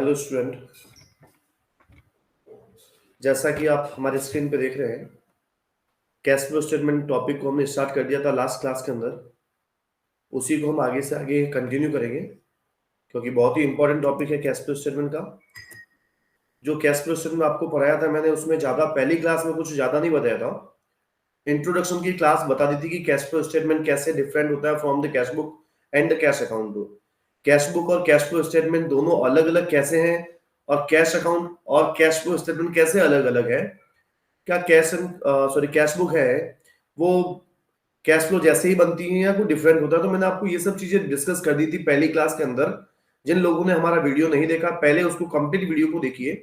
Hello student, जैसा कि आप हमारे स्क्रीन पे देख रहे हैं, कैश फ्लो स्टेटमेंट टॉपिक को हमने स्टार्ट कर दिया था लास्ट क्लास के अंदर। उसी को हम आगे से आगे कंटिन्यू करेंगे क्योंकि बहुत ही इंपॉर्टेंट टॉपिक है कैश फ्लो स्टेटमेंट का। जो कैश फ्लो स्टेटमेंट आपको पढ़ाया था मैंने, उसमें ज़्यादा पहली क्लास में कुछ ज़्यादा नहीं बताया था। इंट्रोडक्शन की क्लास बता दी थी कि कैश फ्लो स्टेटमेंट कैसे डिफरेंट होता है from the cash book and the cash account. Cash book और कैश फ्लो स्टेटमेंट दोनों अलग अलग कैसे हैं, और कैश अकाउंट और कैश फ्लो स्टेटमेंट कैसे अलग अलग है। क्या कैश बुक है वो कैश फ्लो जैसे ही बनती है या कोई डिफरेंट होता है। तो मैंने आपको ये सब चीजें डिस्कस कर दी थी पहली क्लास के अंदर। जिन लोगों ने हमारा वीडियो नहीं देखा, पहले उसको कंप्लीट वीडियो को देखिए।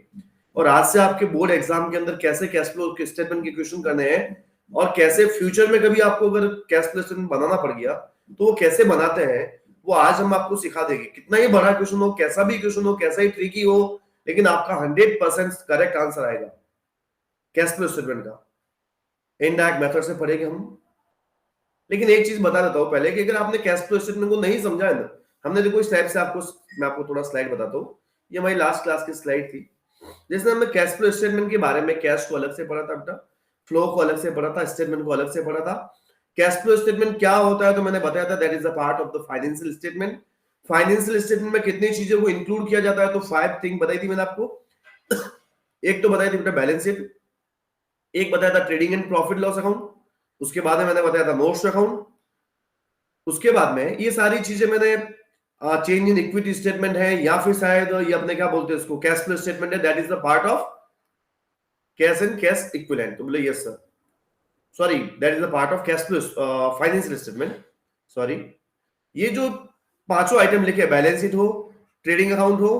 और आज से आपके बोर्ड एग्जाम के अंदर कैसे कैश फ्लो स्टेटमेंट के क्वेश्चन करने हैं, और कैसे फ्यूचर में कभी आपको अगर कैश फ्लो स्टेटमेंट बनाना पड़ गया तो वो कैसे बनाते हैं, वो आज हम आपको सिखा देंगे। कितना ही बड़ा क्वेश्चन हो, कैसा भी क्वेश्चन हो, कैसा ही ट्रिकी हो, लेकिन आपका 100% करेक्ट आंसर आएगा कैश फ्लो स्टेटमेंट का। इनडायरेक्ट मेथड से पढ़ेंगे हम। लेकिन एक चीज बता देता हूं पहले कि अगर आपने कैश फ्लो स्टेटमेंट को नहीं समझा है ना, हमने देखो इस टाइप से मैं आपको थोड़ा स्लाइड बताता हूँ। ये हमारी लास्ट क्लास की स्लाइड थी, जिसमें हमने कैश फ्लो स्टेटमेंट के बारे में कैश को अलग से पढ़ा था बेटा, फ्लो को अलग से पढ़ा था, स्टेटमेंट को अलग से पढ़ा था। कैश फ्लो स्टेटमेंट क्या होता है तो मैंने बताया था that is a part of the financial statement. Financial statement में कितनी चीजों को इंक्लूड किया जाता है, तो 5 थिंग बताई थी मैंने आपको। एक तो बताई थी बेटा बैलेंस शीट, एक बताया था trading and profit loss account, उसके बाद में मैंने बताया था नोट्स अकाउंट, उसके बाद में ये सारी चीजें मैंने चेंज इन इक्विटी स्टेटमेंट है, या फिर शायद ये अपने क्या बोलते हैं इसको, कैश फ्लो स्टेटमेंट है, that is the part of cash and cash equivalent. तो बोले yes sir, sorry that is the part of cash flow financial statement. Sorry, ये जो पांचों आइटम लिखे, बैलेंस शीट हो, ट्रेडिंग अकाउंट हो,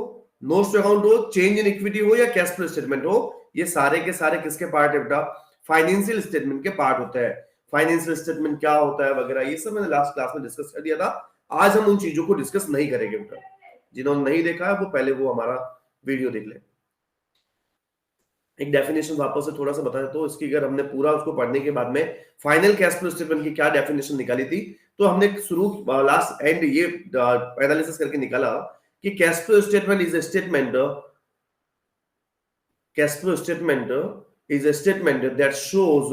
नोट्स अकाउंट हो, चेंज इन इक्विटी हो, या कैश फ्लो स्टेटमेंट हो, ये सारे के सारे किसके पार्ट है बेटा, फाइनेंशियल स्टेटमेंट के पार्ट होते हैं। फाइनेंशियल स्टेटमेंट क्या होता है वगैरह ये सब मैंने लास्ट क्लास में डिस्कस कर दिया था। आज हम उन चीजों को डिस्कस नहीं करेंगे बेटा। जिन्होंने नहीं देखा है वो पहले वो हमारा वीडियो देख ले। एक डेफिनेशन वापस से थोड़ा सा बता देता हूं इसकी। अगर हमने पूरा उसको पढ़ने के बाद में फाइनल कैश फ्लो स्टेटमेंट की क्या डेफिनेशन निकाली थी, तो हमने शुरू लास्ट एंड ये एनालिसिस करके निकाला कि cash flow statement is a statement, cash flow statement is a statement that shows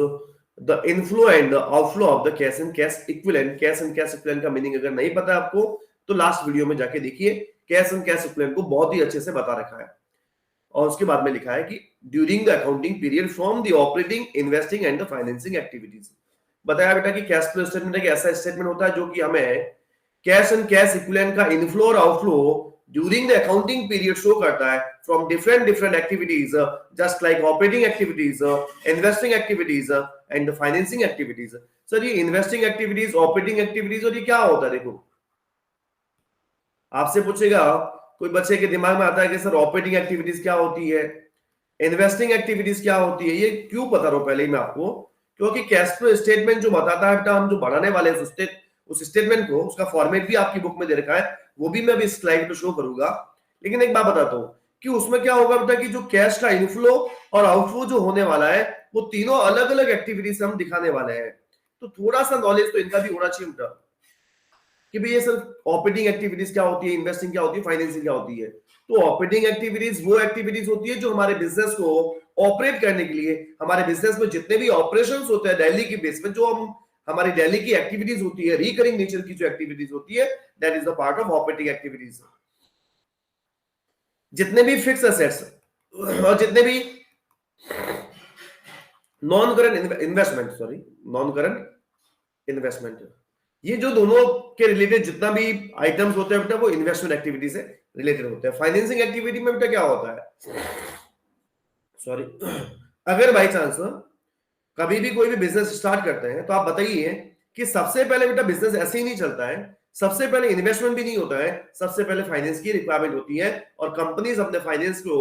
the inflow and the outflow of the cash and cash equivalent. Cash and cash equivalent का meaning अगर नहीं पता आपको तो last video में जाके देखिए, cash and cash equivalent को बहुत ही अच्छे से बता रखा है। और उसके बाद में लिखा है कि during the accounting period from the operating, investing and the financing activities. बताया बेटा कि कैश फ्लो स्टेटमेंट एक ऐसा स्टेटमेंट होता है जो कि हमें कैश एंड कैश इक्विवेलेंट का इनफ्लो और outflow during the accounting period show करता है from different activities, just like operating activities, investing activities and the financing activities. Sir ये इन्वेस्टिंग एक्टिविटीज, ऑपरेटिंग एक्टिविटीज और ये क्या होता है? देखो आपसे पूछेगा, कोई बच्चे के दिमाग में आता है कि सर ऑपरेटिंग एक्टिविटीज क्या होती है, इन्वेस्टिंग एक्टिविटीज क्या होती है। ये क्यों बता रहा हूं पहले ही मैं आपको, क्योंकि कैश फ्लो स्टेटमेंट जो बताता है हम जो बढ़ाने वाले हैं उस स्टेटमेंट को, उसका फॉर्मेट भी आपकी बुक में दे रखा है, वो भी मैं अभी स्लाइड पे शो करूंगा। लेकिन एक बात बताता हूं कि उसमें क्या होगा बेटा कि जो कैश का इनफ्लो और आउटफ्लो जो होने वाला है वो तीनों अलग अलग एक्टिविटीज हम दिखाने वाले हैं। तो थोड़ा सा नॉलेज तो इनका भी होना चाहिए बेटा कि भाई ये सर ऑपरेटिंग एक्टिविटीज क्या होती है, इन्वेस्टिंग क्या होती है, फाइनेंसिंग क्या होती है। तो ऑपरेटिंग एक्टिविटीज वो एक्टिविटीज होती है जो हमारे बिजनेस को ऑपरेट करने के लिए, हमारे बिजनेस में जितने भी ऑपरेशंस होते हैं डेली की बेस में, जो हम हमारी डेली की एक्टिविटीज होती है, रिकरिंग नेचर की जो एक्टिविटीज होती है, that is the part of operating activities. जितने भी फिक्स एसेट्स और जितने भी non current investment, sorry non current investment, ये जो दोनों के रिलेटेड जितना भी आइटम्स होते हैं बेटा वो इन्वेस्टमेंट एक्टिविटी से रिलेटेड होते हैं। फाइनेंसिंग एक्टिविटी में बेटा क्या होता है, सॉरी अगर बाई चांस कभी भी कोई भी बिजनेस स्टार्ट करते हैं तो आप बताइए कि सबसे पहले बेटा बिजनेस ऐसे ही नहीं चलता है, सबसे पहले इन्वेस्टमेंट भी नहीं होता है, सबसे पहले फाइनेंस की रिक्वायरमेंट होती है। और कंपनीज अपने फाइनेंस को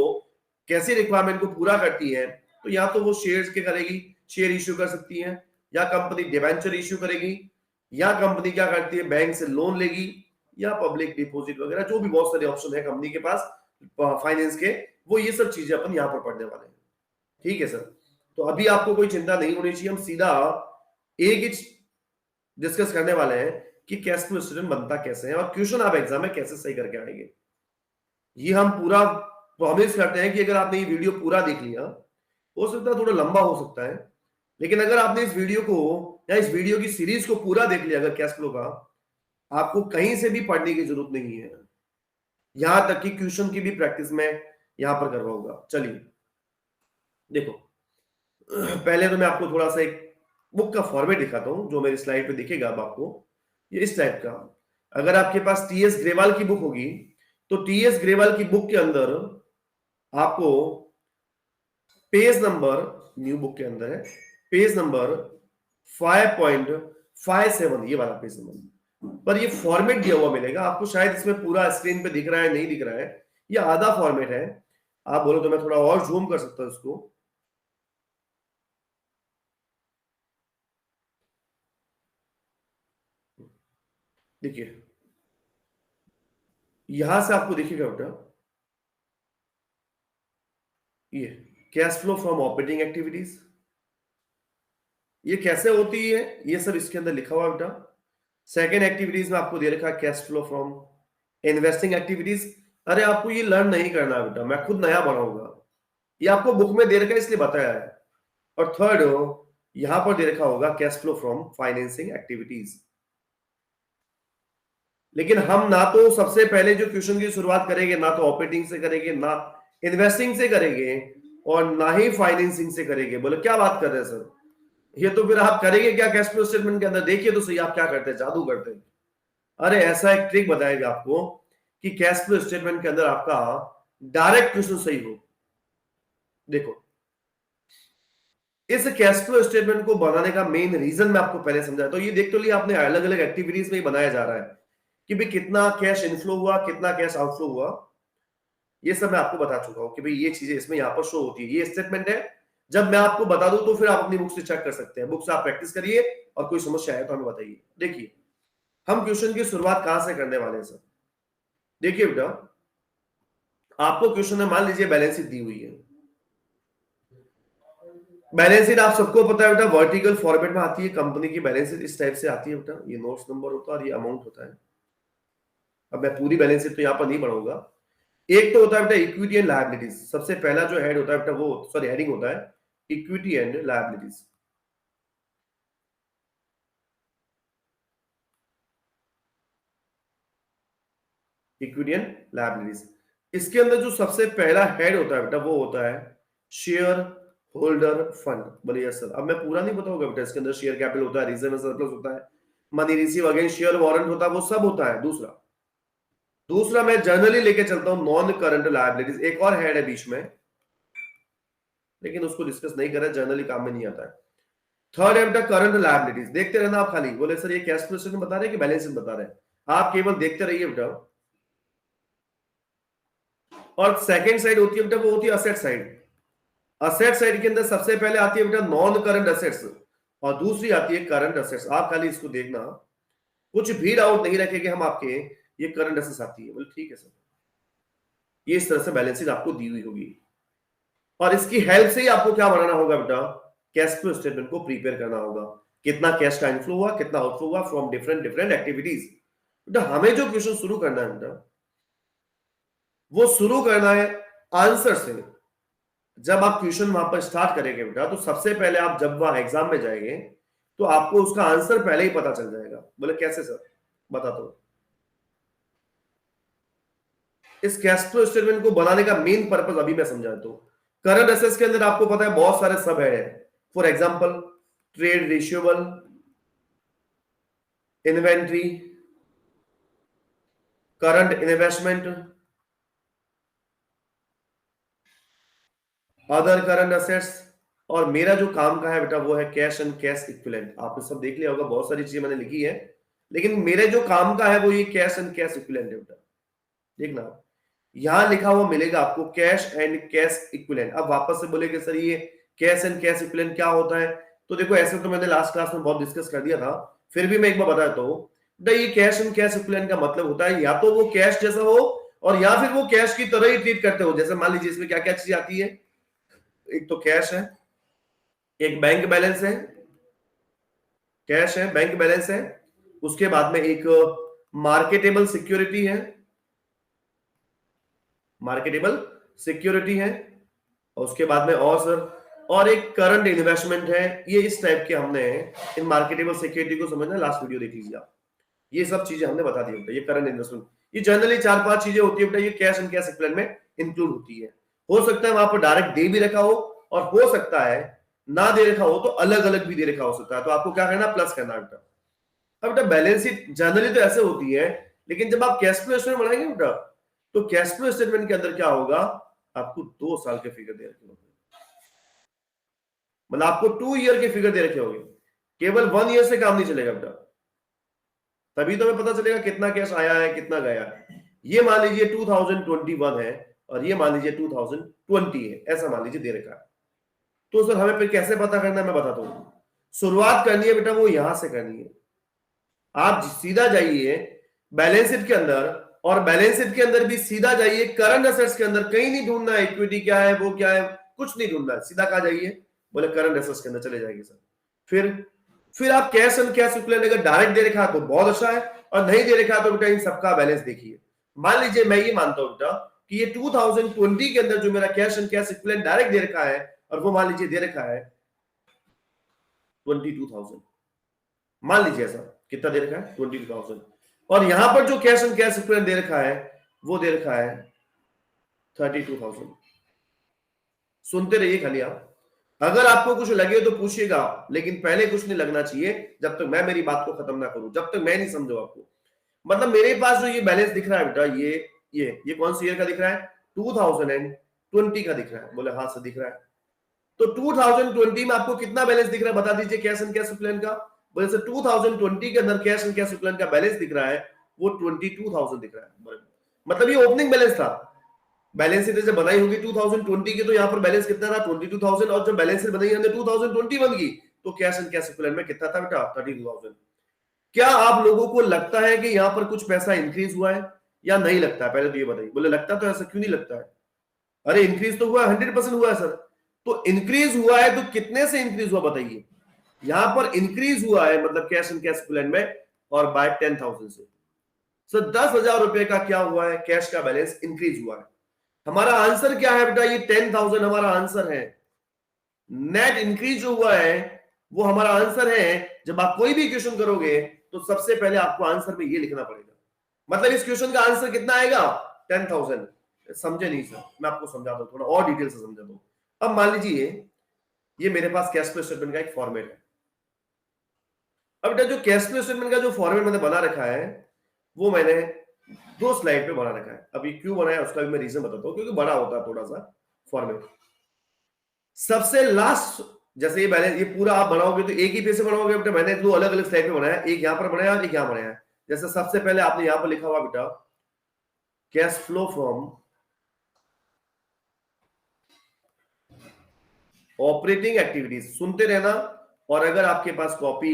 कैसी रिक्वायरमेंट को पूरा करती है, तो या तो वो शेयर्स के करेगी, शेयर इश्यू कर सकती है, या कंपनी डिवेंचर इश्यू करेगी, या कंपनी क्या करती है बैंक से लोन लेगी, या पब्लिक डिपॉजिट वगैरह, जो भी बहुत सारे ऑप्शन है कंपनी के पास फाइनेंस के, वो ये सब चीजें अपन यहाँ पर पढ़ने वाले हैं। ठीक है सर, तो अभी आपको कोई चिंता नहीं होनी चाहिए, हम सीधा एक ही डिस्कस करने वाले हैं कि कैश फ्लो स्टेटमेंट बनता कैसे है और क्वेश्चन आप एग्जाम में कैसे सही करके आएंगे। ये हम पूरा प्रॉमिस करते हैं कि अगर आपने ये वीडियो पूरा देख लिया, हो सकता है थोड़ा लंबा हो सकता है, लेकिन अगर आपने इस वीडियो को या इस वीडियो की सीरीज को पूरा देख लिया अगर कैश फ्लो का, आपको कहीं से भी पढ़ने की जरूरत नहीं है, यहां तक कि क्वेश्चन की भी प्रैक्टिस में यहां पर करवाऊंगा। चलिए देखो, पहले तो मैं आपको थोड़ा सा एक बुक का फॉर्मेट दिखाता हूं जो मेरी स्लाइड पे दिखेगा अब आपको, ये इस टाइप का। अगर आपके पास टीएस ग्रेवाल की बुक होगी तो टीएस ग्रेवाल की बुक के अंदर आपको पेज नंबर, न्यू बुक के अंदर है, पेज नंबर 5.57, ये वाला पेज नंबर पर ये फॉर्मेट दिया हुआ मिलेगा आपको। शायद इसमें पूरा स्क्रीन पे दिख रहा है, नहीं दिख रहा है, ये आधा फॉर्मेट है। आप बोलो तो मैं थोड़ा और जूम कर सकता हूं इसको। देखिए यहां से आपको दिखेगा बेटा, ये cash flow from operating activities, ये कैसे होती है ये सब इसके अंदर लिखा हुआ बेटा। सेकेंड एक्टिविटीज में आपको दे रखा है cash flow from investing activities. अरे आपको ये लर्न नहीं करना है बेटा, मैं खुद नया बनाऊंगा, ये आपको बुक में दे रखा है इसलिए बताया है। और थर्ड यहां पर दे रखा होगा cash flow from financing activities. लेकिन हम ना तो सबसे पहले जो क्वेश्चन की शुरुआत करेंगे, ना तो ऑपरेटिंग से करेंगे, ना इन्वेस्टिंग से करेंगे, और ना ही फाइनेंसिंग से करेंगे। बोले क्या बात कर रहे हैं सर, ये तो फिर आप करेंगे क्या कैश फ्लो स्टेटमेंट के अंदर? देखिए तो सही आप क्या करते हैं, जादू करते हैं। अरे ऐसा एक ट्रिक बताएगा आपको कि कैश फ्लो स्टेटमेंट के अंदर आपका डायरेक्ट क्वेश्चन सही हो। देखो इस कैश फ्लो स्टेटमेंट को बनाने का मेन रीजन मैं आपको पहले समझाया, तो ये देख तो लिया आपने, अलग अलग एक्टिविटीज में ही बनाया जा रहा है कि भाई कितना कैश इनफ्लो हुआ, कितना कैश आउटफ्लो हुआ, ये सब मैं आपको बता चुका हूं कि भाई ये चीजें इसमें यहां पर शो होती है। ये स्टेटमेंट है, जब मैं आपको बता दूं तो फिर आप अपनी बुक से चेक कर सकते हैं, बुक से आप प्रैक्टिस करिए और कोई समस्या है तो हमें बताइए। देखिए हम क्वेश्चन की शुरुआत कहां से करने वाले हैं सर? देखिए बेटा, आपको क्वेश्चन में मान लीजिए बैलेंस शीट दी हुई है। बैलेंस शीट आप सबको पता है बेटा वर्टिकल फॉर्मेट में आती है, कंपनी की बैलेंस शीट इस टाइप से आती है बेटा, ये नोट्स नंबर होता है और ये अमाउंट होता है। अब मैं पूरी बैलेंस शीट तो यहां पर नहीं बढ़ाऊंगा। एक तो होता है बेटा इक्विटी एंड लायबिलिटीज, सबसे पहला जो हेड होता है बेटा वो, सॉरी हेडिंग होता है equity and liabilities. Equity and liabilities, इसके अंदर जो सबसे पहला हेड होता है बेटा वो होता है शेयर होल्डर फंड। बोलिए यस सर। अब मैं पूरा नहीं बताऊंगा बेटा, इसके अंदर शेयर कैपिटल होता है, रिजर्व सरप्लस होता है, money receive against share warrant होता है, वो सब होता है। दूसरा दूसरा मैं जनरली लेके चलता हूं नॉन करंट लायबिलिटीज, एक और हेड है बीच में, लेकिन उसको डिस्कस नहीं कर रहे, जनरली काम में नहीं आता है। थर्ड है बेटा करंट लायबिलिटीज, देखते रहना आप खाली। बोले सर ये कैश फ्लो स्टेटमेंट बता रहे हैं कि बैलेंस शीट बता रहे हैं, आप केवल देखते रहिए बेटा। और सेकंड साइड होती है बेटा वो होती है असेट साइड। असेट साइड के अंदर सबसे पहले आती है बेटा नॉन करंट असेट्स और दूसरी आती है करंट असेट्स। आप खाली इसको देखना, कुछ भी डाउट नहीं रखेंगे हम आपके, ये करंट असेट्स आती है। बोले ठीक है सर, ये इस तरह से बैलेंस शीट आपको दी हुई होगी और इसकी हेल्प से ही आपको क्या बनाना होगा बेटा, कैश फ्लो स्टेटमेंट को प्रिपेयर करना होगा। कितना कैश का इनफ्लो हुआ, कितना आउटफ्लो हुआ फ्रॉम डिफरेंट डिफरेंट एक्टिविटीज। बेटा हमें जो क्वेश्चन शुरू करना है बेटा, वो शुरू करना है आंसर से। जब आप क्वेश्चन वहां पर स्टार्ट करेंगे बेटा, तो सबसे पहले आप जब वहां एग्जाम में जाएंगे तो आपको उसका आंसर पहले ही पता चल जाएगा। बोले कैसे सर, बता दो। इस कैश फ्लो स्टेटमेंट को बनाने का मेन पर्पस अभी मैं समझाता हूं। करंट असेट्स के अंदर आपको पता है बहुत सारे सब हेड है। For example trade receivable, inventory, current investment, other current assets, और मेरा जो काम का है बेटा वो है कैश एंड कैश इक्विवेलेंट। आपने सब देख लिया होगा, बहुत सारी चीजें मैंने लिखी है, लेकिन मेरे जो काम का है वो ये कैश एंड कैश इक्विवेलेंट है बेटा। देखना यहां लिखा हुआ मिलेगा आपको कैश एंड कैश इक्विवेलेंट। अब वापस से बोलेगे सर ये कैश एंड कैश इक्विवेलेंट क्या होता है, तो देखो ऐसे तो मैंने लास्ट क्लास में बहुत डिस्कस कर दिया था, फिर भी मैं एक बार बता देता हूं। ये कैश एंड कैश इक्विवेलेंट का मतलब होता है या तो वो कैश जैसा हो और या फिर वो कैश की तरह ही ट्रीट करते हो। जैसे मान लीजिए इसमें क्या क्या चीज आती है, एक तो कैश है, एक बैंक बैलेंस है, कैश है, बैंक बैलेंस है, उसके बाद में एक मार्केटेबल सिक्योरिटी है, मार्केटेबल सिक्योरिटी है, और उसके बाद में और सर, और एक करंट इन्वेस्टमेंट है। ये इस टाइप के हमने इन मार्केटेबल सिक्योरिटी को समझना, लास्ट वीडियो देख लीजिए आप। ये सब चीजें हमने बता दी बेटा, ये करंट इन्वेस्टमेंट, ये जनरली 4-5 चीजें होती है बेटा, ये कैश एंड कैश इक्विवेलेंट में इंक्लूड होती है। हो सकता है वहां पर डायरेक्ट दे भी रखा हो, और हो सकता है ना दे रखा हो तो अलग अलग भी दे रखा हो सकता है, तो आपको क्या करना, प्लस करना बेटा। अब बेटा बैलेंस शीट जनरली तो ऐसे होती है, लेकिन जब आप कैश फ्लो स्टेटमेंट बनाएंगे बेटा, तो कैश फ्लो स्टेटमेंट के अंदर क्या होगा, आपको 2 साल के फिगर दे रखे होंगे, मतलब आपको 2 ईयर के फिगर दे रखे होंगे, केवल 1 ईयर से काम नहीं चलेगा बेटा। तभी तो हमें पता चलेगा कितना कैश आया है कितना गया है। ये मान लीजिए 2021 है, और ये मान लीजिए 2020 है, ऐसा मान लीजिए दे रखा है। तो सर हमें फिर कैसे पता करना है, मैं बताता हूं। शुरुआत करनी है बेटा, वो यहां से करनी है। आप सीधा जाइए बैलेंस शीट के अंदर, और बैलेंस शीट के अंदर भी सीधा जाइए करंट एसेट्स के अंदर, कहीं नहीं ढूंढना इक्विटी क्या है वो क्या है, कुछ नहीं ढूंढना, सीधा कहा जाइए, बोले करंट एसेट्स के अंदर चले जाएंगे सर। फिर आप कैश एंड कैश इक्विवेलेंट अगर डायरेक्ट दे रखा है तो बहुत अच्छा है, और नहीं दे रखा है तो बेटा इन सबका बैलेंस देखिए। मान लीजिए मैं ये मानता हूं बेटा कि ये 2020 के अंदर जो मेरा cash and cash equivalent direct दे रखा है, और वो मान लीजिए दे रखा है 22,000, मान लीजिए ऐसा, कितना दे रखा है 22,000, और यहां पर जो कैश एंड कैश इक्विवेलेंट दे रखा है वो दे रखा है 32,000। सुनते रहिए खाली आप, अगर आपको कुछ लगे तो पूछिएगा, लेकिन पहले कुछ नहीं लगना चाहिए जब तक मैं मेरी बात को खत्म ना करूं, जब तक मैं नहीं समझू आपको। मतलब मेरे पास जो ये बैलेंस दिख रहा है बेटा, ये कौन सी ईयर का दिख रहा है, 2020 का दिख रहा है, बोले हाँ सर दिख रहा है। तो 2020 में आपको कितना बैलेंस दिख रहा है बता दीजिए, कैश एंड कैश इक्विवेलेंट का। बोले सर 2020 के अंदर कैश एंड कैश इक्विवेलेंट का बैलेंस दिख रहा है, वो 22,000 दिख रहा है। मतलब ये ओपनिंग बैलेंस था, बैलेंस शीट जब बनाई होगी 2020 की, तो यहाँ पर बैलेंस कितना था 22,000, और जब बैलेंस शीट बनाई हमने 2021 की, तो कैश एंड कैश इक्विवेलेंट में कितना था बेटा 32,000। क्या आप लोगों को लगता है कि यहाँ पर कुछ पैसा इंक्रीज हुआ है या नहीं लगता है, पहले तो ये बताइए। बोले लगता तो ऐसा क्यों नहीं लगता है, अरे इंक्रीज तो हुआ है, 100% हुआ है सर। तो इंक्रीज हुआ है तो कितने से इंक्रीज हुआ बताइए, यहां पर इंक्रीज हुआ है मतलब कैश एंड कैश इक्विवेलेंट में, और बाय 10,000 से। सर 10,000 रुपए का क्या हुआ है, कैश का बैलेंस इंक्रीज हुआ है। हमारा आंसर क्या है बेटा, ये 10,000 हमारा आंसर है। नेट इंक्रीज जो हुआ है वो हमारा आंसर है। जब आप कोई भी क्वेश्चन करोगे तो सबसे पहले आपको आंसर में ये लिखना पड़ेगा, मतलब इस क्वेश्चन का आंसर कितना आएगा 10,000। समझे नहीं सर, मैं आपको समझाता हूं, थोड़ा और डिटेल से समझाता हूं। अब मान लीजिए ये मेरे पास कैश फ्लो स्टेटमेंट का एक फॉर्मेट है। अब बेटा जो कैश फ्लो स्टेटमेंट का जो फॉर्मेट मैंने बना रखा है, वो मैंने 2 स्लाइड पे बना रखा है। अब ये क्यों बनाया उसका भी मैं रीजन बताता हूं, क्योंकि बड़ा होता है थोड़ा सा फॉर्मेट। सबसे लास्ट, जैसे ये बैलेंस ये पूरा आप बनाओगे तो एक ही पेज से बनाओगे बेटा, मैंने 2 अलग अलग स्लाइड पे बनाया, एक यहां पर बनाया और एक यहां बनाया। जैसे सबसे पहले आपने यहां पर लिखा हुआ बेटा cash flow from operating activities, सुनते रहना, और अगर आपके पास कॉपी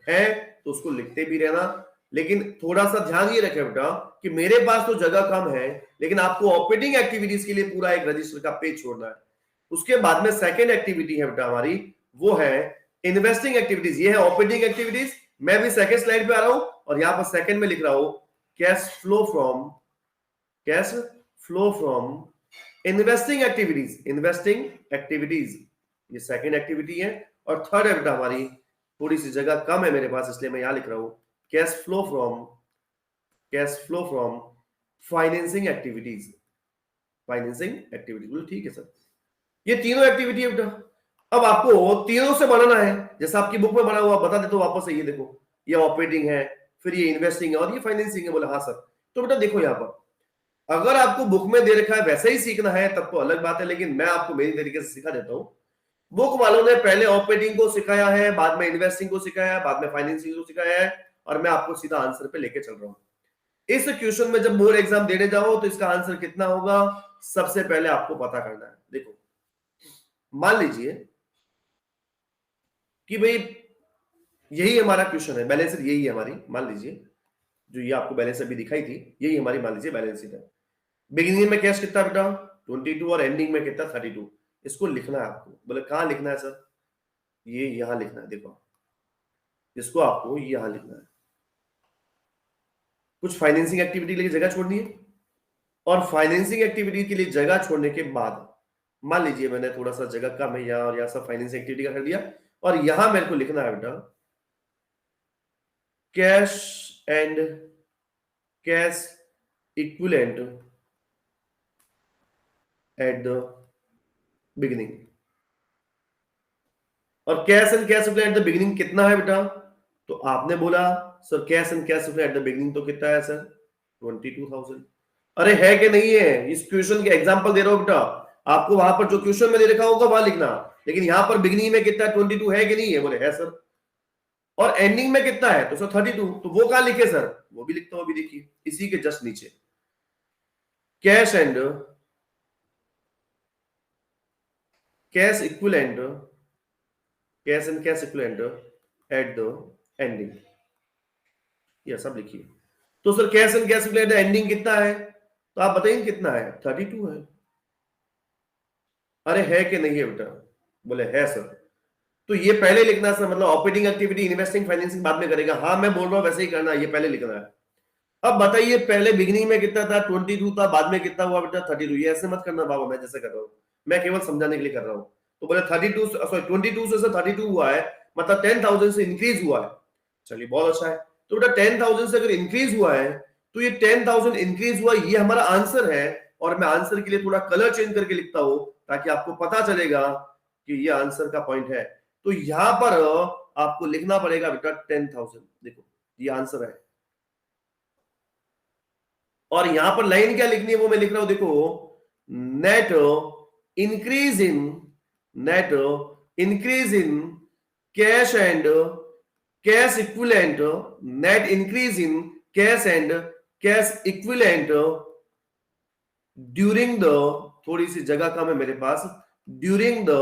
है तो उसको लिखते भी रहना। लेकिन थोड़ा सा ध्यान ये रखें बेटा कि मेरे पास तो जगह कम है, लेकिन आपको ऑपरेटिंग एक्टिविटीज के लिए पूरा एक रजिस्टर का पेज छोड़ना है। उसके बाद में सेकेंड एक्टिविटी है बेटा हमारी, वो है इन्वेस्टिंग एक्टिविटीज। ये है ऑपरेटिंग एक्टिविटीज, मैं भी सेकेंड स्लाइड पे आ रहा हूं और यहां पर सेकेंड में लिख रहा हूं cash flow from investing activities. ये सेकेंड एक्टिविटी है। और थर्ड है बेटा हमारी, थोड़ी सी जगह कम है मेरे पास इसलिए मैं यहां लिख रहा हूं cash flow from financing activities. बोलो ठीक है सर, ये तीनों एक्टिविटी है बेटा। अब आपको तीनों से बनाना है, जैसा आपकी बुक में बना हुआ, बता देता हूं वापस से। ये देखो, ये ऑपरेटिंग है, फिर ये इन्वेस्टिंग है, और ये फाइनेंसिंग है। बोला हाँ सर। तो बेटा देखो यहां पर, अगर आपको बुक में दे रखा है वैसे ही सीखना है तब तो अलग बात है, लेकिन मैं आपको मेरी तरीके से सिखा देता हूं। बुक वालों ने पहले ऑपरेटिंग को सिखाया है, बाद में इन्वेस्टिंग को सिखाया है, बाद में फाइनेंसिंग को सिखाया है, और मैं आपको सीधा आंसर पे लेके चल रहा हूं। इस क्वेश्चन में जब बोर्ड एग्जाम देने जाओ तो इसका आंसर कितना होगा, सबसे पहले आपको पता करना है। देखो मान लीजिए कि भाई यही हमारा क्वेश्चन है, बैलेंस शीट यही है हमारी। मान लीजिए जो ये आपको बैलेंस अभी दिखाई थी, यही हमारी मान लीजिए बैलेंस शीट है। बिगिनिंग में कैश कितना बेटा 22 और एंडिंग में कितना 32। इसको लिखना है आपको। बोले कहां लिखना है सर, ये यहां लिखना है। देखो इसको आपको यहां लिखना है, कुछ फाइनेंसिंग एक्टिविटी के लिए जगह छोड़नी है, और फाइनेंसिंग एक्टिविटी के लिए जगह छोड़ने के बाद मान लीजिए मैंने थोड़ा सा जगह कम है यहाँ और यहाँ सब फाइनेंसिंग एक्टिविटी का कर दिया और यहां मेरे को लिखना है बेटा cash and cash equivalent at the beginning. और cash and cash equivalent at the beginning कितना है बेटा? तो आपने बोला sir cash and cash equivalent at the beginning तो कितना है सर? 22,000। अरे है कि नहीं है? इस क्वेश्चन के एग्जांपल दे रहा हूं बेटा, आपको वहां पर जो क्वेश्चन में दे रखा होगा वहां लिखना, लेकिन यहां पर बिगिनिंग में कितना 22 है कि नहीं है? बोले है सर। और एंडिंग में कितना है? तो सर 32। तो वो कहां लिखे सर? वो भी लिखता हूं, अभी देखिए इसी के जस्ट नीचे cash and cash equivalent, cash and cash equivalent at the ending, ये सब लिखिए। तो sir cash and cash equivalent ending कितना है? तो आप बताइए कितना है? 32 है। अरे है कि नहीं है बेटा? बोले है सर। तो ये पहले लिखना सर, मतलब ऑपरेटिंग एक्टिविटी इन्वेस्टिंग फाइनेंसिंग बाद में करेगा। हाँ मैं बोल रहा हूं वैसे ही करना, ये पहले लिखना है। अब बताइए पहले बिगिनिंग में कितना था? 22 था, बाद में कितना हुआ बेटा? 32। ये ऐसे मत करना बाबा, मैं जैसे कर रहा हूं, मैं केवल समझाने के लिए कर रहा हूं। तो बोले 32 सॉरी 22 से 32 हुआ है, मतलब 10,000 से इंक्रीज हुआ है। चलिए बहुत अच्छा है। तो बेटा 10,000 से अगर इंक्रीज हुआ है तो ये 10,000 इंक्रीज हुआ, ये हमारा आंसर है। और मैं आंसर के लिए थोड़ा कलर चेंज करके लिखता हूं ताकि आपको पता चलेगा कि ये आंसर का पॉइंट है। तो यहां पर आपको लिखना पड़ेगा बेटा 10,000। देखो ये आंसर है, और यहां पर लाइन क्या लिखनी है वो मैं लिख रहा हूं। देखो net increase in, net increase in cash and cash equivalent, net increase in cash and cash equivalent during the, थोड़ी सी जगह कम है मेरे पास, ड्यूरिंग द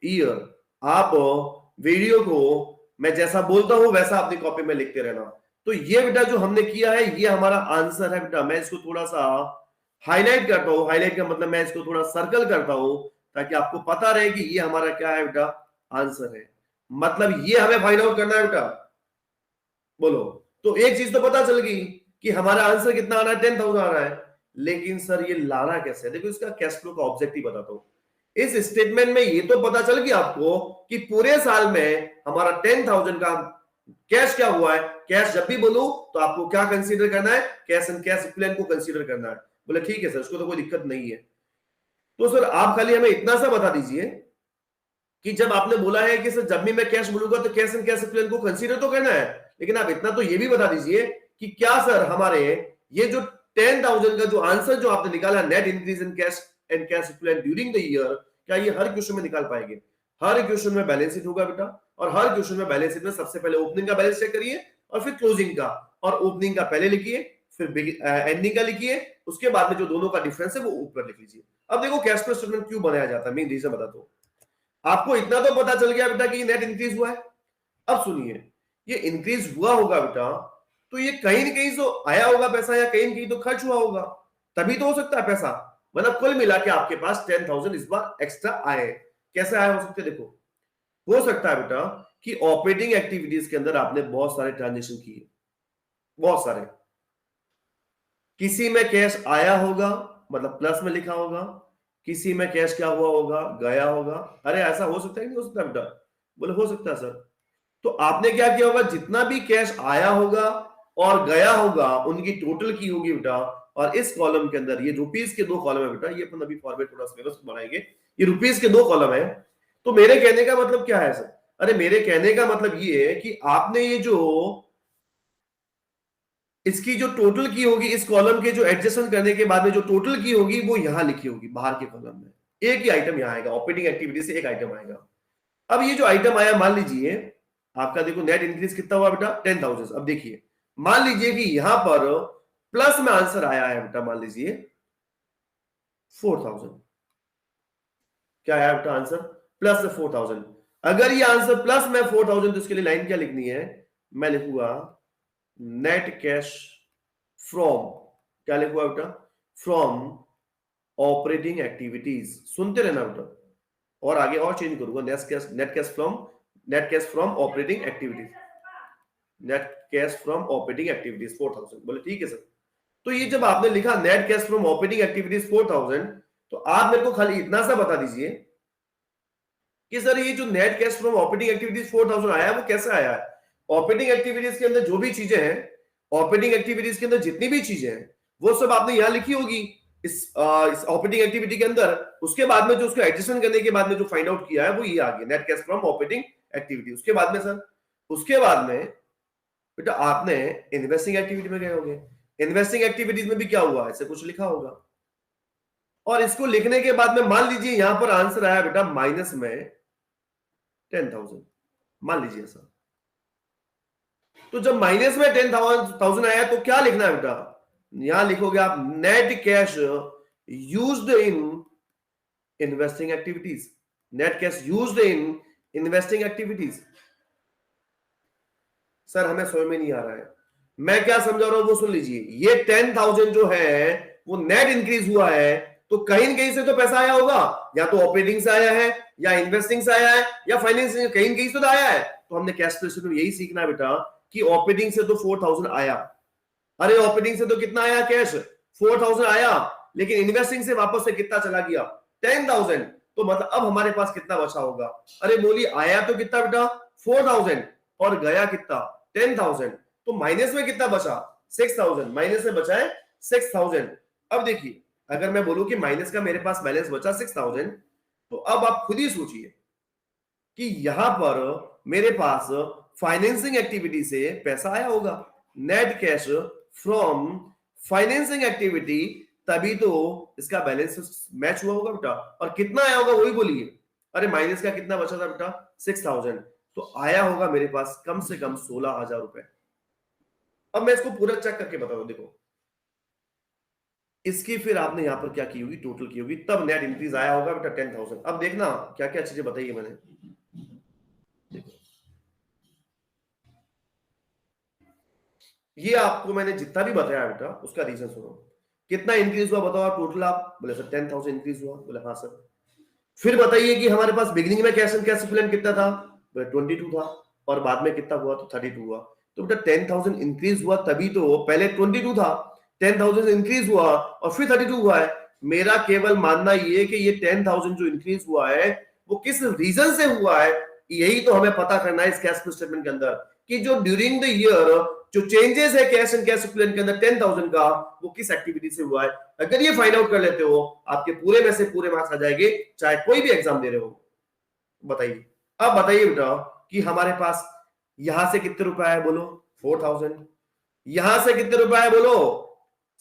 ईयर। आप वीडियो को मैं जैसा बोलता हूं वैसा अपनी कॉपी में लिखते रहना। तो ये बेटा जो हमने किया है ये हमारा आंसर है बेटा। मैं इसको थोड़ा सा हाईलाइट करता हूं, हाईलाइट का मतलब मैं इसको थोड़ा सर्कल करता हूं ताकि आपको पता रहे कि ये हमारा क्या है बेटा, आंसर है। मतलब ये हमें फाइंड आउट करना है बेटा। बोलो, तो एक चीज तो पता चल गई कि हमारा आंसर कितना आ रहा है? 10,000 आ रहा है। लेकिन सर ये लाना कैसे है? देखो इसका कैश फ्लो का ऑब्जेक्टिव बताता हूं। इस स्टेटमेंट में ये तो पता चल गया आपको कि पूरे साल में हमारा 10,000 का कैश क्या हुआ है। कैश जब भी बोलूं तो आपको क्या कंसीडर करना है? कैश एंड कैश इक्विवेलेंट को कंसीडर करना है। बोले ठीक है सर, उसको तो कोई दिक्कत नहीं है। तो सर आप खाली हमें इतना सा बता दीजिए कि जब आपने बोला है कि सर जब भी मैं कैश बोलूंगा तो कैश एंड कैश इक्विवेलेंट को कंसीडर तो करना है, लेकिन आप इतना तो ये भी बता दीजिए कि क्या सर हमारे ये जो 10,000 का जो आंसर जो आपने निकाला net increase in cash and cash equivalent during the year, क्या ये हर क्वेश्चन में निकाल पाएंगे? हर क्वेश्चन में बैलेंस शीट होगा बेटा, और हर क्वेश्चन में बैलेंस शीट में सबसे पहले ओपनिंग का बैलेंस चेक करिए और फिर क्लोजिंग का, और ओपनिंग का पहले लिखिए फिर एंडिंग का लिखिए, उसके बाद में जो दोनों का डिफरेंस है वो ऊपर लिख लीजिए। अब देखो कैश फ्लो स्टेटमेंट क्यों बनाया जाता है, मेन रीजन बताता हूं। आपको इतना तो पता चल गया बेटा कि नेट इंक्रीज हुआ है। अब सुनिए, ये इंक्रीज हुआ होगा बेटा तो ये कहीं ना कहीं तो आया होगा पैसा, या कहीं ना कहीं तो खर्च हुआ होगा, तभी तो हो सकता है पैसा। मतलब कुल मिला के आपके पास 10,000 इस बार एक्स्ट्रा आए। कैसे आए हो सकते? देखो हो सकता है बेटा कि ऑपरेटिंग एक्टिविटीज के अंदर आपने बहुत सारे ट्रांजेक्शन किए, बहुत सारे, किसी में कैश आया होगा मतलब प्लस में लिखा होगा, किसी में कैश क्या हुआ होगा? गया होगा। अरे ऐसा हो सकता है नहीं हो सकता बेटा? बोले हो सकता है सर। तो आपने क्या किया होगा? जितना भी कैश आया होगा और गया होगा उनकी टोटल की होगी बेटा, और इस कॉलम के अंदर ये रुपीस के 2 कॉलम है बेटा, ये अपन अभी फॉर्मेट थोड़ा सिलेबस बनाएंगे। ये रुपीस के 2 कॉलम है। तो मेरे कहने का मतलब क्या है सर? अरे मेरे कहने का मतलब ये है कि आपने ये जो इसकी जो टोटल की होगी, इस कॉलम के जो एडजस्टमेंट करने के बाद में जो टोटल की होगी वो यहां लिखी होगी बाहर के कॉलम में। एक ही आइटम यहां आएगा, ऑपरेटिंग एक्टिविटी से एक आइटम आएगा। अब ये जो आइटम आया, मान लीजिए आपका देखो नेट इंक्रीज कितना हुआ बेटा? 10,000। अब देखिए मान लीजिए कि यहां पर प्लस में आंसर आया है बेटा, मान लीजिए 4,000। क्या आया बेटा आंसर? प्लस 4,000। अगर ये आंसर प्लस में 4,000 तो इसके लिए लाइन क्या लिखनी है? मैं लिखूंगा नेट कैश फ्रॉम, क्या लिखूंगा बेटा? From operating activities. सुनते रहना बेटा, और आगे और चेंज करूंगा, net cash from operating activities, net cash from operating activities 4,000। बोले ठीक है सर। तो ये जब आपने लिखा net cash from operating activities 4000, तो आप मेरे को खाली इतना सा बता दीजिए कि सर ये जो net cash from operating activities 4000 आया है वो कैसे आया है। ऑपरेटिंग एक्टिविटीज के अंदर जो भी चीजें हैं, ऑपरेटिंग एक्टिविटीज के अंदर जितनी भी चीजें हैं वो सब आपने यहां लिखी होगी इस ऑपरेटिंग एक्टिविटी के अंदर। उसके बाद में जो उसको एडजस्टमेंट करने के बाद में जो फाइंड आउट किया है वो ये आ गया net cash from operating activity. उसके बाद में सर, उसके बाद में बेटा आपने इन्वेस्टिंग एक्टिविटी में गए होंगे, इन्वेस्टिंग एक्टिविटीज में भी क्या हुआ ऐसे कुछ लिखा होगा, और इसको लिखने के बाद में मान लीजिए यहां पर आंसर आया बेटा माइनस में 10,000, मान लीजिए सर। तो जब माइनस में 10,000 आया तो क्या लिखना है बेटा, यहां लिखोगे आप net cash used in investing activities, net cash used in investing activities. Sir हमें समझ में नहीं आ रहा है, मैं क्या समझा रहा हूं वो सुन लीजिए। ये 10,000 जो है वो नेट इंक्रीज हुआ है, तो कहीं न कहीं से तो पैसा आया होगा, या तो ऑपरेटिंग से आया है, या इन्वेस्टिंग से आया है, या फाइनेंसिंग, कहीं न कहीं से तो आया है। तो हमने कैश फ्लो स्टेटमेंट में यही सीखना है बेटा कि ऑपरेटिंग से तो 4,000 आया। अरे ऑपरेटिंग से तो कितना आया कैश, 4,000 आया, लेकिन इन्वेस्टिंग से वापस से कितना चला गया, 10,000। तो मतलब अब हमारे पास कितना बचा होगा, अरे बोली आया तो कितना बेटा 4,000 और गया कितना 10,000, तो माइनस में कितना बचा 6,000, माइनस में बचा है 6,000। अब देखिए अगर मैं बोलूं कि माइनस का मेरे पास बैलेंस बचा 6,000, तो अब आप खुद ही सोचिए कि यहां पर मेरे पास फाइनेंसिंग एक्टिविटी से पैसा आया होगा, net cash from financing activity, तभी तो इसका बैलेंस मैच हुआ होगा बेटा। और कितना आया होगा वही बोलिए, अरे माइनस का कितना बचा था बेटा 6,000, तो आया होगा मेरे पास कम से कम 16,000 रुपए। अब मैं इसको पूरा चेक करके बता दूं, देखो इसकी फिर आपने यहां पर क्या की होगी, टोटल की होगी, तब नेट इंक्रीज आया होगा बेटा 10,000। अब देखना क्या क्या चीजें बताइए मैंने, देखो ये आपको मैंने जितना भी बताया बेटा उसका रीजन सुनो। कितना इंक्रीज हुआ बताओ टोटल, आप बोले सर 10,000 इंक्रीज हुआ, बोले हाँ सर। फिर बताइए कि हमारे पास बिगिनिंग में कैश एंड कैश इक्विवेलेंट कितना था, बोले 22 था, और बाद में कितना हुआ तो 32 हुआ। तो बेटा 10,000 इंक्रीज हुआ तभी तो, पहले 22 था, 10,000 इंक्रीज हुआ और फिर 32 हुआ है। मेरा केवल मानना ये कि ये 10,000 जो इंक्रीज हुआ है वो किस रीजन से हुआ है, यही तो हमें पता करना है इस कैश फ्लो स्टेटमेंट के अंदर, कि जो ड्यूरिंग द ईयर जो चेंजेस है कैश एंड कैश इक्विवेलेंट के अंदर 10,000 का, वो किस एक्टिविटी से हुआ है। अगर ये फाइंड आउट कर लेते हो आपके पूरे में से पूरे मार्क्स आ जाएंगे, चाहे कोई भी एग्जाम दे रहे हो। बताइए, अब बताइए बेटा कि हमारे पास यहां से कितने रुपए आए बोलो 4,000, यहां से कितने रुपए आए बोलो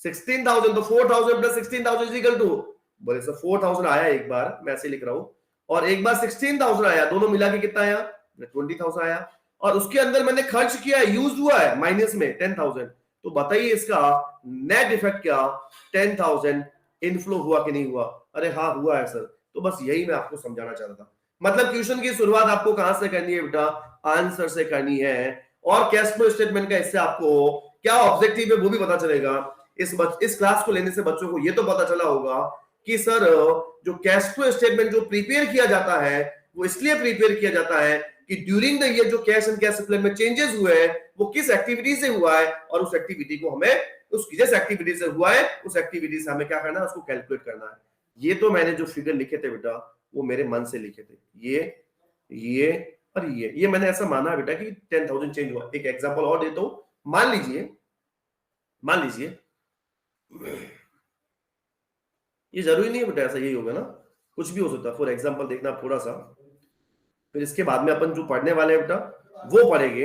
16,000, तो 4,000 प्लस 16,000 इक्वल टू, बोले सर 4,000 आया एक बार, मैं ऐसे लिख रहा हूं, और एक बार 16,000 आया, दोनों मिला के कितना आया 20,000 आया, और उसके अंदर मैंने खर्च किया है, यूज हुआ है माइनस में 10,000। तो बताइए इसका नेट इफेक्ट क्या, 10,000 इनफ्लो हुआ कि नहीं हुआ, अरे हाँ हुआ है सर। तो बस यही मैं आपको समझाना चाह रहा था। मतलब ट्यूशन की शुरुआत आपको कहां से करनी है बेटा, आंसर से करनी है, और कैश फ्लो स्टेटमेंट का इससे आपको क्या ऑब्जेक्टिव है वो भी पता चलेगा। इस क्लास को लेने से बच्चों को ये तो पता चला होगा कि सर जो कैश फ्लो स्टेटमेंट जो प्रिपेयर किया जाता है वो इसलिए प्रिपेयर किया जाता है कि ड्यूरिंग द ईयर जो कैश एंड कैश इक्विवेलेंट में चेंजेस हुए हैं वो किस एक्टिविटी से हुआ है, और उस एक्टिविटी को हमें उस जिस एक्टिविटी से हुआ है उस एक्टिविटी से हमें क्या करना है, उसको कैलकुलेट करना है। ये तो मैंने जो फिगर लिखे थे बेटा वो मेरे मन से लिखे थे, ये और ये मैंने ऐसा माना है बेटा कि 10,000 चेंज हुआ। एक एग्जांपल और देता हूं, मान लीजिए ये जरूरी नहीं है बेटा ऐसा यही होगा ना, कुछ भी हो सकता है। फॉर एग्जांपल देखना थोड़ा सा, फिर इसके बाद में अपन जो पढ़ने वाले हैं बेटा वो पढ़ेंगे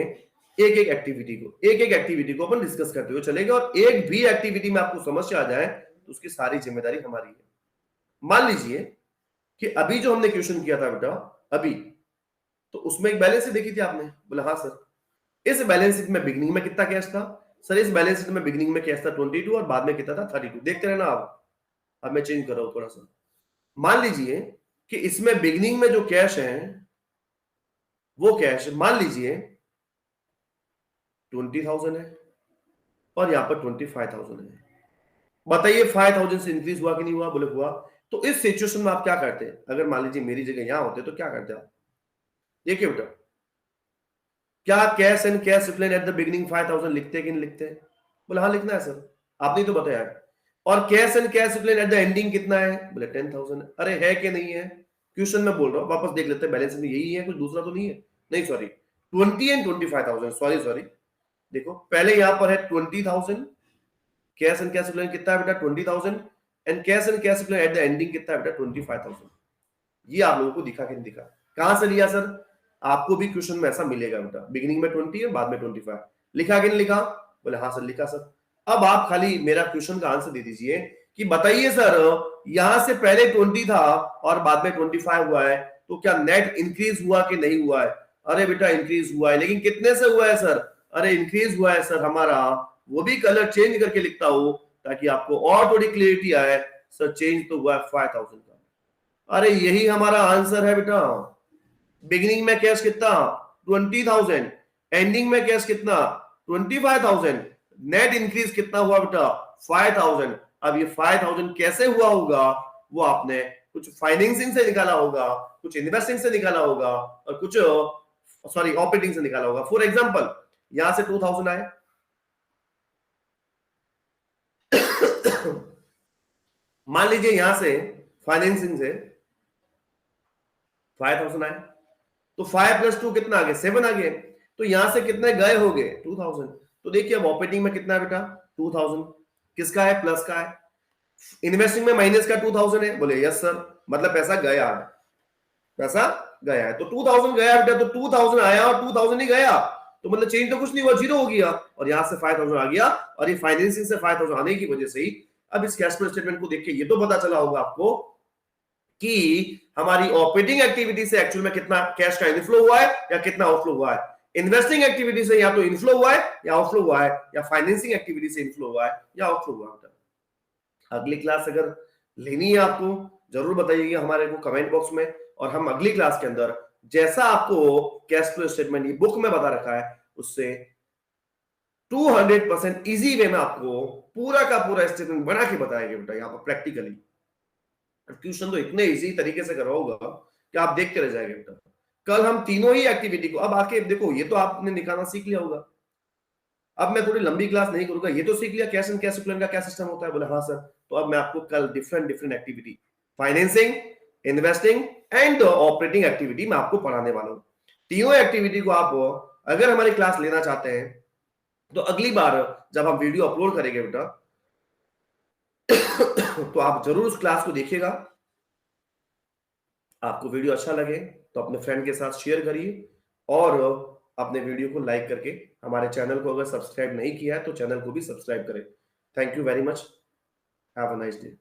एक एक एक्टिविटी को अपन डिस्कस करते हुए चलेंगे, और एक भी एक्टिविटी में आपको समस्या आ जाए तो उसकी सारी जिम्मेदारी हमारी है। मान लीजिए कि अभी जो हमने क्वेश्चन किया था बेटा अभी, तो उसमें एक बैलेंस शीट देखी थी आपने, बोला हाँ सर। इस बैलेंस शीट में बिगनिंग में कितना कैश था, सर इस बैलेंस शीट में बिगनिंग में कैश था 22 और बाद में कितना था 32। देखते रहना आप, अब मैं चेंज कर रहा हूं थोड़ा सा। मान लीजिए कि इसमें बिगनिंग में जो कैश है वो कैश मान लीजिए 20,000 है, और यहां पर 25,000 है। बताइए 5,000 से इंक्रीज हुआ कि नहीं हुआ, बोले हुआ। तो इस सिचुएशन में आप क्या करते हैं, अगर मान लीजिए मेरी जगह यहां होते तो क्या करते आप, देखिए बेटा क्या cash and cash equivalent at the beginning 5,000 लिखते कि नहीं लिखते, बोले हाँ लिखना है सर। आपने तो बताया। और cash and cash equivalent at the ending कितना है, बोले 10,000। अरे है कि नहीं है, क्वेश्चन में बोल रहा हूँ, वापस देख लेते हैं बैलेंस में यही है, कुछ दूसरा तो नहीं है। नहीं सॉरी, 20 एंड 25,000, सॉरी देखो पहले यहां पर है 20,000, कैश एंड कैश इक्विवेलेंट कितना है बेटा 20,000, and cash and cash equivalent at the ending कितना है बेटा 25,000। ये आप लोगों को दिखा कि नहीं दिखा, कहां से लिया सर, आपको भी क्वेश्चन में ऐसा मिलेगा बेटा, बिगिनिंग में 20 है बाद में 25, लिखा कि नहीं लिखा, बोले हाँ सर लिखा सर। अब आप खाली मेरा क्वेश्चन का आंसर दे दीजिए कि बताइए सर यहां से पहले 20 था और बाद में 25 हुआ है, तो क्या नेट इंक्रीज हुआ कि नहीं हुआ है। अरे बेटा इंक्रीज हुआ है, लेकिन कितने से हुआ है सर, अरे इंक्रीज हुआ है सर हमारा, वो भी कलर चेंज करके लिखता हूं ताकि आपको और थोड़ी क्लियरिटी आए। सर चेंज तो हुआ है 5,000 का। अरे यही हमारा आंसर है बेटा। बिगिनिंग में कैश कितना 20,000, एंडिंग में कैश कितना 25,000, नेट इंक्रीज कितना हुआ बेटा 5,000। अब ये 5,000 कैसे हुआ होगा, वो आपने कुछ फाइनेंसिंग से निकाला होगा, कुछ इन्वेस्टिंग से निकाला होगा, और कुछ सॉरी ऑपरेटिंग से निकाला होगा। फॉर एग्जांपल यहां से 2,000 आए मान लीजिए यहां से फाइनेंसिंग से 5,000 आए, तो 5 + 2 कितना आ गया 7 आ गए, तो यहां से कितने गए हो गए 2,000। तो देखिए अब ऑपरेटिंग में कितना है बेटा 2,000, किसका है प्लस का है, इन्वेस्टिंग में माइनस का 2,000 है, बोले यस सर, मतलब पैसा गया है, पैसा गया है, तो 2,000 गया बेटा, तो 2,000 आया और 2,000 ही गया, तो मतलब चेंज तो कुछ नहीं हुआ, जीरो हो गया, और यहां से 5,000 आ गया, और ये फाइनेंसिंग से 5,000 आने की वजह से ही अब इस कैश फ्लो स्टेटमेंट को देख के ये तो पता चला होगा आपको कि हमारी ऑपरेटिंग एक्टिविटी से एक्चुअल में कितना कैश का इनफ्लो हुआ है या कितना आउटफ्लो हुआ है, इन्वेस्टिंग एक्टिविटी से या तो इनफ्लो हुआ है या आउटफ्लो हुआ है, या फाइनेंसिंग एक्टिविटी से इनफ्लो हुआ है या आउटफ्लो हुआ है। अगली क्लास अगर लेनी है आपको जरूर बताइएगा हमारे को कमेंट बॉक्स में, और हम अगली क्लास के अंदर जैसा आपको कैश फ्लो स्टेटमेंट ये बुक में बता रखा है उससे 200% इजी वे में आपको पूरा का पूरा स्टेटमेंट बना के बताएंगे बेटा यहाँ पर प्रैक्टिकली। ट्यूशन तो इतने इजी तरीके से करवाऊंगा कि आप देख के रह जाएंगे बेटा। कल हम तीनों ही एक्टिविटी को अब आके देखो, ये तो आपने निकालना सीख लिया होगा, अब मैं थोड़ी लंबी क्लास नहीं करूंगा, ये तो सीख लिया कैश एंड कैश इक्विवेलेंट का क्या सिस्टम होता है, बोले हाँ सर, तो अब मैं आपको कल different activity financing, investing and operating activity मैं आपको पढ़ाने वाला हूँ। तीनों एक्टिविटी को आप अगर हमारी क्लास लेना चाहते हैं तो अगली बार जब हम वीडियो अपलोड करेंगे बेटा तो आप जरूर उस क्लास को देखिएगा। आपको वीडियो अच्छा लगे तो अपने फ्रेंड के साथ शेयर करिए, और अपने वीडियो को लाइक करके हमारे चैनल को अगर सब्सक्राइब नहीं किया है तो चैनल को भी सब्सक्राइब करें। Thank you very much, have a nice day.